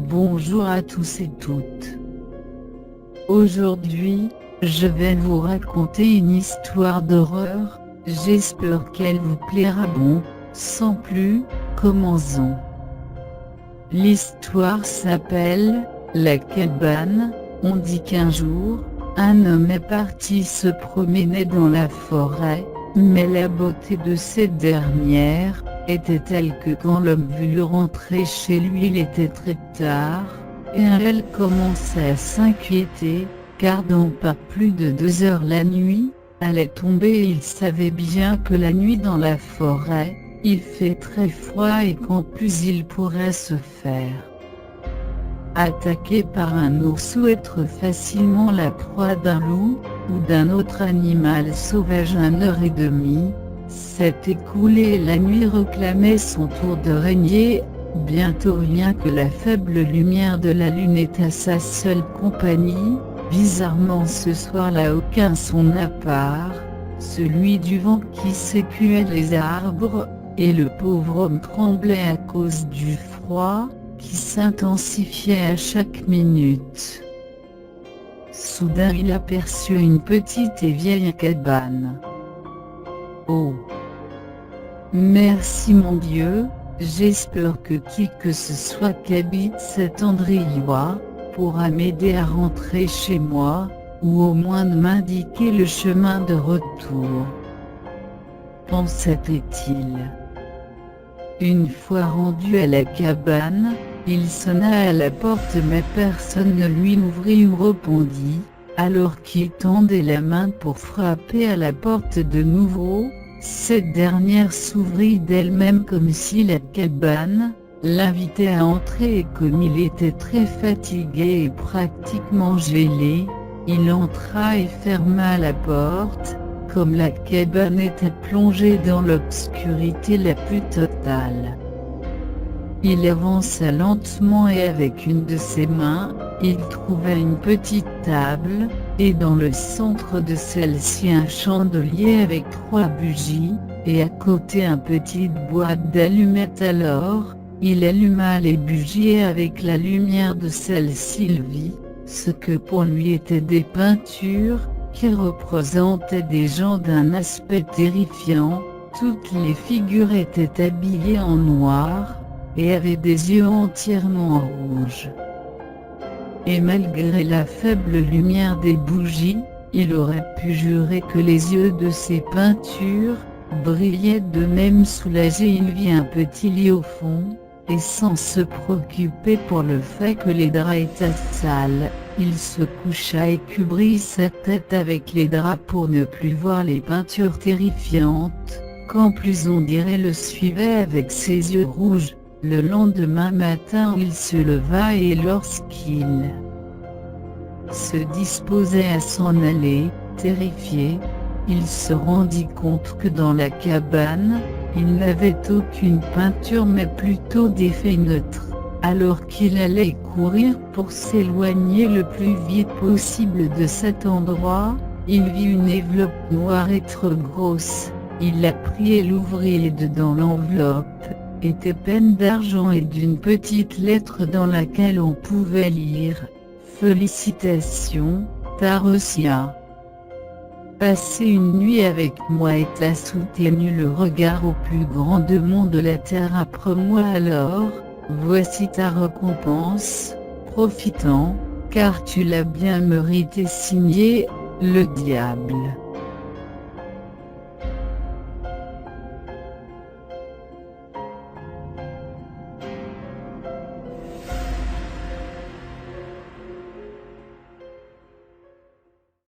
Bonjour à tous et toutes. Aujourd'hui, je vais vous raconter une histoire d'horreur, j'espère qu'elle vous plaira. Bon, sans plus, commençons. L'histoire s'appelle « La cabane ». On dit qu'un jour, un homme est parti se promener dans la forêt, mais la beauté de cette dernière était telle que quand l'homme voulut rentrer chez lui il était très tard, et elle commençait à s'inquiéter, car dans pas plus de 2 heures la nuit allait tomber et il savait bien que la nuit dans la forêt, il fait très froid et qu'en plus il pourrait se faire attaquer par un ours ou être facilement la proie d'un loup, ou d'un autre animal sauvage. 1 heure et demie s'est écoulée et la nuit réclamait son tour de régner. Bientôt rien que la faible lumière de la lune était sa seule compagnie. Bizarrement ce soir-là aucun son à part celui du vent qui secouait les arbres, et le pauvre homme tremblait à cause du froid qui s'intensifiait à chaque minute. Soudain il aperçut une petite et vieille cabane. Oh! Merci mon Dieu, j'espère que qui que ce soit qu'habite cet endroit pourra m'aider à rentrer chez moi, ou au moins de m'indiquer le chemin de retour, pensait-il. Une fois rendu à la cabane, il sonna à la porte mais personne ne lui ouvrit ou répondit. Alors qu'il tendait la main pour frapper à la porte de nouveau, cette dernière s'ouvrit d'elle-même comme si la cabane l'invitait à entrer, et comme il était très fatigué et pratiquement gelé, il entra et ferma la porte. Comme la cabane était plongée dans l'obscurité la plus totale, il avança lentement et avec une de ses mains, il trouva une petite table, et dans le centre de celle-ci un chandelier avec 3 bougies, et à côté une petite boîte d'allumettes. Alors, il alluma les bougies et avec la lumière de celle-ci il vit ce que pour lui étaient des peintures, qui représentaient des gens d'un aspect terrifiant. Toutes les figures étaient habillées en noir, et avaient des yeux entièrement rouges. Et malgré la faible lumière des bougies, il aurait pu jurer que les yeux de ces peintures brillaient de même. Soulagé, il vit un petit lit au fond, et sans se préoccuper pour le fait que les draps étaient sales, il se coucha et couvrit sa tête avec les draps pour ne plus voir les peintures terrifiantes, qu'en plus on dirait le suivait avec ses yeux rouges. Le lendemain matin il se leva et lorsqu'il se disposait à s'en aller, terrifié, il se rendit compte que dans la cabane, il n'avait aucune peinture mais plutôt des fenêtres. Alors qu'il allait courir pour s'éloigner le plus vite possible de cet endroit, il vit une enveloppe noire et trop grosse. Il la prit et l'ouvrit, et dedans l'enveloppe était pleine d'argent et d'une petite lettre dans laquelle on pouvait lire « Félicitations, t'as reçu passer une nuit avec moi et t'as soutenu le regard au plus grand démon de la terre après moi, alors, voici ta récompense, profitant, car tu l'as bien mérité. Signé, le diable ».